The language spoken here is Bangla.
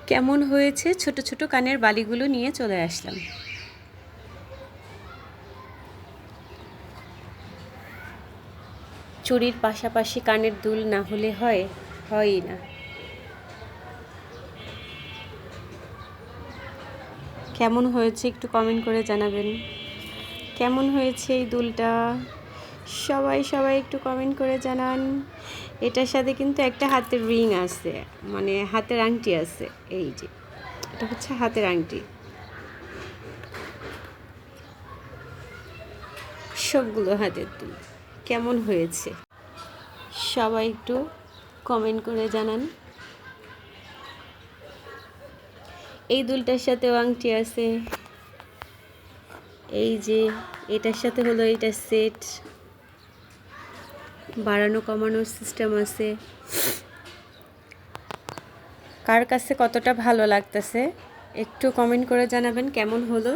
কেমন হয়েছে ছোট ছোট কানের বালিগুলো নিয়ে চলে আসলাম। চুড়ির পাশাপাশি কানের দুল না হলে হয়ই না। কেমন হয়েছে একটু কমেন্ট করে জানাবেন। কেমন হয়েছে এই দুলটা সবাই একটু কমেন্ট করে জানান। এটার সাথে কিন্তু একটা হাতের রিং আছে, মানে হাতের আংটি আছে। এই যে এটা হচ্ছে হাতের আংটি। সবগুলো হাতের দুল কেমন হয়েছে সবাই একটু কমেন্ট করে জানান। এই দুলটার সাথেও আংটি আছে। এই যে এটার সাথে হলো এটা সেট, বাড়ানো কমানোর সিস্টেম আছে। কার কাছে কতটা ভালো লাগতেছে একটু কমেন্ট করে জানাবেন কেমন হলো।